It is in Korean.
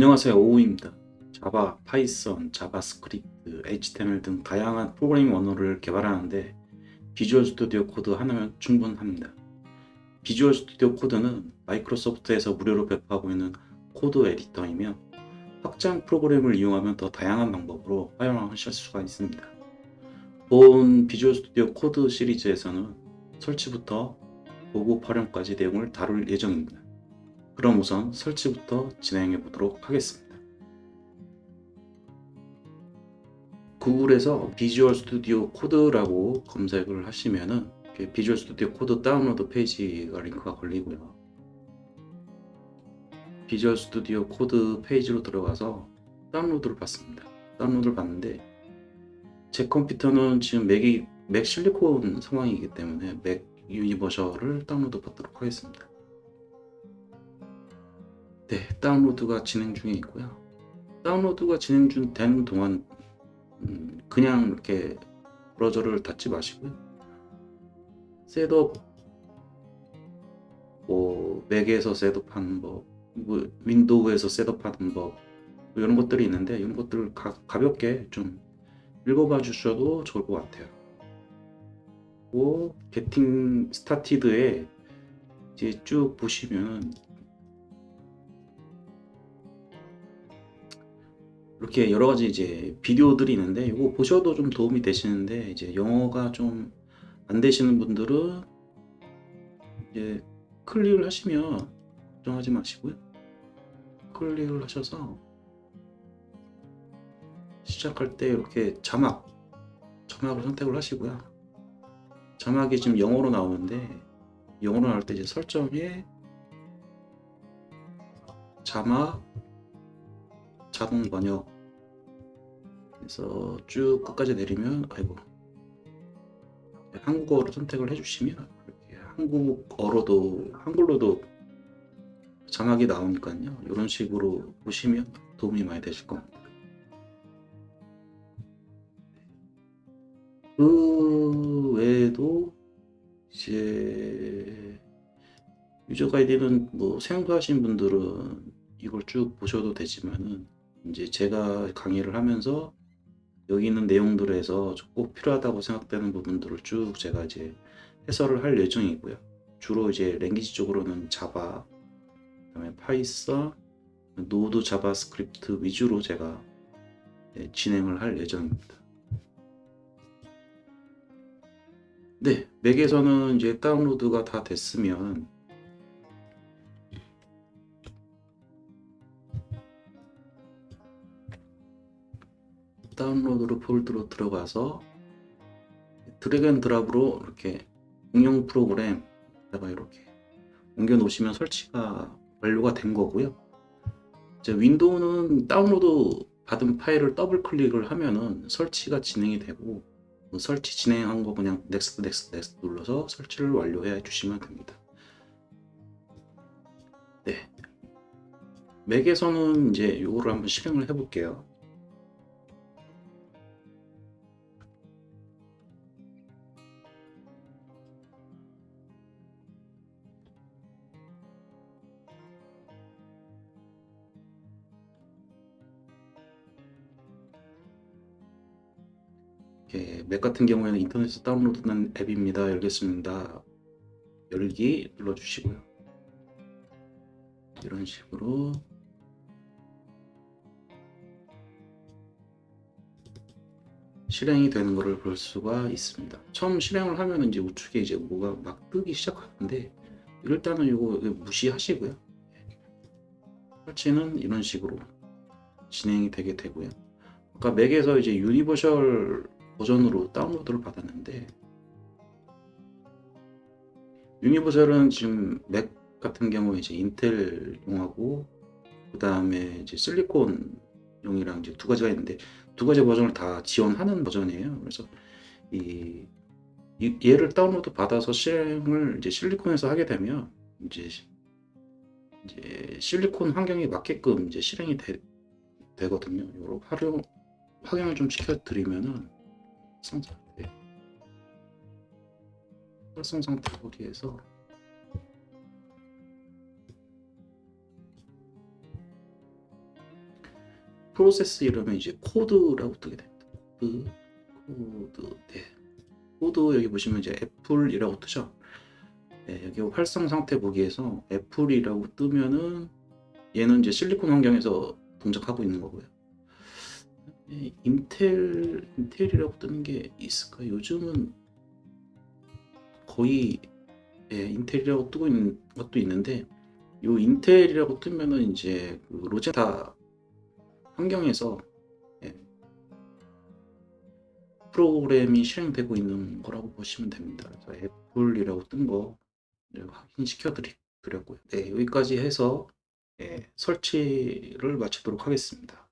안녕하세요. 오우입니다. 자바, 파이썬, 자바스크립트, HTML 등 다양한 프로그래밍 언어를 개발하는데 비주얼 스튜디오 코드 하나면 충분합니다. 비주얼 스튜디오 코드는 마이크로소프트에서 무료로 배포하고 있는 코드 에디터이며 확장 프로그램을 이용하면 더 다양한 방법으로 활용하실 수가 있습니다. 본 비주얼 스튜디오 코드 시리즈에서는 설치부터 보급 활용까지 내용을 다룰 예정입니다. 그럼 우선 설치부터 진행해 보도록 하겠습니다. 구글에서 비주얼 스튜디오 코드라고 검색을 하시면은 비주얼 스튜디오 코드 다운로드 페이지가 링크가 걸리고요. 비주얼 스튜디오 코드 페이지로 들어가서 다운로드를 받습니다. 다운로드를 받는데 제 컴퓨터는 지금 맥 실리콘 상황이기 때문에 맥 유니버셜을 다운로드 받도록 하겠습니다. 네, 다운로드가 진행 중에 있고요. 다운로드가 진행 되는 동안 그냥 이렇게 브라우저를 닫지 마시고요. 셋업, 맥에서 셋업하는 법, 윈도우에서 셋업하는 법, 이런 것들이 있는데 이런 것들을 가볍게 좀 읽어봐 주셔도 좋을 것 같아요. 게팅 스타티드에 이제 쭉 보시면 이렇게 여러 가지 이제 비디오들이 있는데 이거 보셔도 좀 도움이 되시는데 이제 영어가 좀 안 되시는 분들은 이제 클릭을 하시면 걱정하지 마시고요. 클릭을 하셔서 시작할 때 이렇게 자막을 선택을 하시고요. 자막이 지금 영어로 나오는데 영어로 나올 때 이제 설정에 자막 자동 번역 해서 쭉 끝까지 내리면 한국어로 선택을 해주시면 이렇게 한글로도 자막이 나오니까요. 이런 식으로 보시면 도움이 많이 되실 겁니다. 그 외에도 이제 유저 가이드는 뭐 생소하신 분들은 이걸 쭉 보셔도 되지만은 이제 제가 강의를 하면서 여기 있는 내용들에서 꼭 필요하다고 생각되는 부분들을 쭉 제가 이제 해설을 할 예정이고요. 주로 이제 랭귀지 쪽으로는 자바, 그다음에 파이썬, 노드 자바스크립트 위주로 제가 진행을 할 예정입니다. 네, 맥에서는 이제 다운로드가 다 됐으면 다운로드로 폴더로 들어가서 드래그 앤 드랍으로 이렇게 응용 프로그램에다가 이렇게 옮겨 놓으시면 설치가 완료가 된 거고요. 이제 윈도우는 다운로드 받은 파일을 더블 클릭을 하면은 설치가 진행이 되고 설치 진행한 거 그냥 넥스트 눌러서 설치를 완료해 주시면 됩니다. 네, 맥에서는 이제 이거를 한번 실행을 해볼게요. 맥 같은 경우에는 인터넷에서 다운로드된 앱입니다. 열겠습니다. 열기 눌러주시고요. 이런 식으로 실행이 되는 것을 볼 수가 있습니다. 처음 실행을 하면 이제 우측에 이제 뭐가 막 뜨기 시작하는데 일단은 이거 무시하시고요. 설치는 이런 식으로 진행이 되게 되고요. 아까 맥에서 이제 유니버셜 버전으로 다운로드를 받았는데 유니버셜은 지금 맥 같은 경우에 이제 인텔용하고 그 다음에 이제 실리콘용이랑 이제 두 가지가 있는데 두 가지 버전을 다 지원하는 버전이에요. 그래서 얘를 다운로드 받아서 실행을 이제 실리콘에서 하게 되면 이제 실리콘 환경에 맞게끔 이제 실행이 되거든요. 요거 확인을 좀 시켜드리면은 활성 상태 거기에서 프로세스 이름은 이제 코드라고 뜨게 됩니다. 코드, 네. 코드 여기 보시면 이제 애플이라고 뜨죠. 네, 여기 활성 상태 보기에서 애플이라고 뜨면은 얘는 이제 실리콘 환경에서 동작하고 있는 거고요. 네, 인텔이라고 뜨는 게 있을까? 요즘은 거의 인텔이라고 뜨고 있는 것도 있는데, 요 인텔이라고 뜨면은 이제 그 로제타 환경에서 예, 프로그램이 실행되고 있는 거라고 보시면 됩니다. 그래서 애플이라고 뜬 거 확인시켜 드렸고요. 네, 여기까지 해서 설치를 마치도록 하겠습니다.